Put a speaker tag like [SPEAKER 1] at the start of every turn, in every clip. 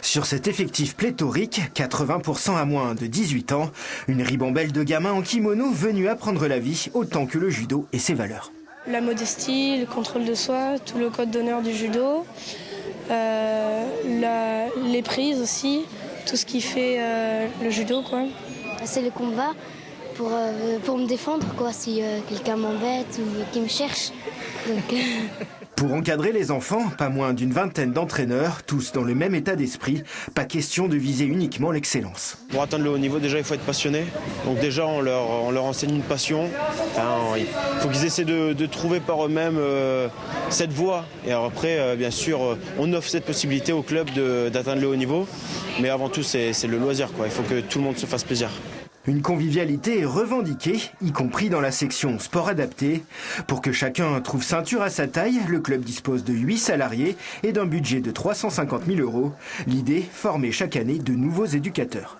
[SPEAKER 1] Sur cet effectif pléthorique, 80% à moins de 18 ans, une ribambelle de gamins en kimono venus apprendre la vie autant que le judo et ses valeurs.
[SPEAKER 2] La modestie, le contrôle de soi, tout le code d'honneur du judo, les prises aussi, tout ce qui fait le judo, quoi.
[SPEAKER 3] C'est le combat pour me défendre, quoi, si quelqu'un m'embête ou qui me cherche. Donc,
[SPEAKER 1] Pour encadrer les enfants, pas moins d'une vingtaine d'entraîneurs, tous dans le même état d'esprit. Pas question de viser uniquement l'excellence.
[SPEAKER 4] Pour atteindre le haut niveau, déjà, il faut être passionné. Donc déjà, on leur enseigne une passion. Il faut qu'ils essaient de trouver par eux-mêmes cette voie. Et alors après, bien sûr, on offre cette possibilité au club d'atteindre le haut niveau. Mais avant tout, c'est le loisir, quoi. Il faut que tout le monde se fasse plaisir.
[SPEAKER 1] Une convivialité est revendiquée, y compris dans la section sport adapté. Pour que chacun trouve ceinture à sa taille, le club dispose de 8 salariés et d'un budget de 350 000 €. L'idée, former chaque année de nouveaux éducateurs.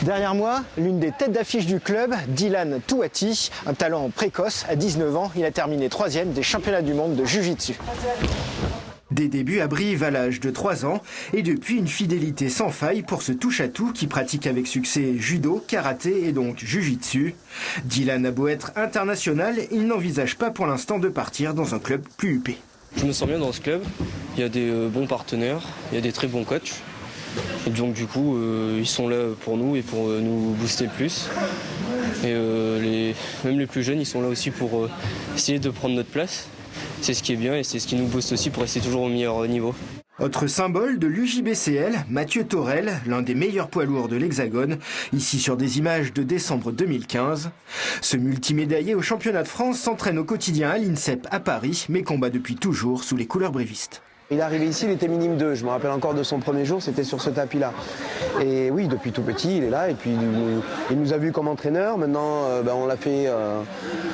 [SPEAKER 1] Derrière moi, l'une des têtes d'affiche du club, Dylan Touati, un talent précoce. À 19 ans, il a terminé 3e des championnats du monde de Jiu-Jitsu. Des débuts à Brive à l'âge de 3 ans et depuis une fidélité sans faille pour ce touche-à-tout qui pratique avec succès judo, karaté et donc jiu-jitsu. Dylan a beau être international, il n'envisage pas pour l'instant de partir dans un club plus huppé.
[SPEAKER 5] Je me sens bien dans ce club, il y a des bons partenaires, il y a des très bons coachs. Et donc du coup, ils sont là pour nous et pour nous booster le plus. Et même les plus jeunes, ils sont là aussi pour essayer de prendre notre place. C'est ce qui est bien et c'est ce qui nous booste aussi pour rester toujours au meilleur niveau.
[SPEAKER 1] Autre symbole de l'UJBCL, Mathieu Torel, l'un des meilleurs poids lourds de l'Hexagone, ici sur des images de décembre 2015. Ce multimédaillé au championnat de France s'entraîne au quotidien à l'INSEP à Paris, mais combat depuis toujours sous les couleurs brévistes.
[SPEAKER 6] Il est arrivé ici, il était minime 2, je me rappelle encore de son premier jour, c'était sur ce tapis-là. Et oui, depuis tout petit, il est là et puis il nous a vus comme entraîneur. Maintenant, on l'a fait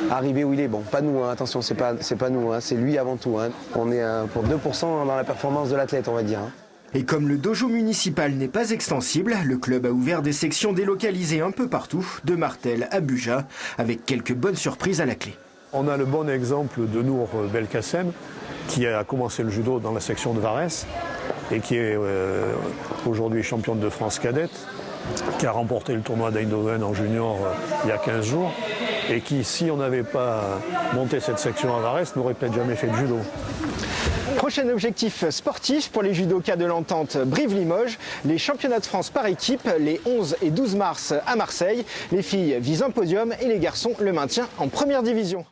[SPEAKER 6] arriver où il est. Bon, pas nous, hein, attention, c'est pas nous, hein, c'est lui avant tout. Hein. On est pour 2% dans la performance de l'athlète, on va dire. Hein.
[SPEAKER 1] Et comme le dojo municipal n'est pas extensible, le club a ouvert des sections délocalisées un peu partout, de Martel à Buja, avec quelques bonnes surprises à la clé.
[SPEAKER 7] On a le bon exemple de Nour Belkacem, qui a commencé le judo dans la section de Varese et qui est aujourd'hui championne de France cadette, qui a remporté le tournoi d'Eindhoven en junior il y a 15 jours et qui, si on n'avait pas monté cette section à Varese, n'aurait peut-être jamais fait de judo.
[SPEAKER 1] Prochain objectif sportif pour les judokas de l'entente Brive-Limoges, les championnats de France par équipe les 11 et 12 mars à Marseille. Les filles visent un podium et les garçons le maintien en première division.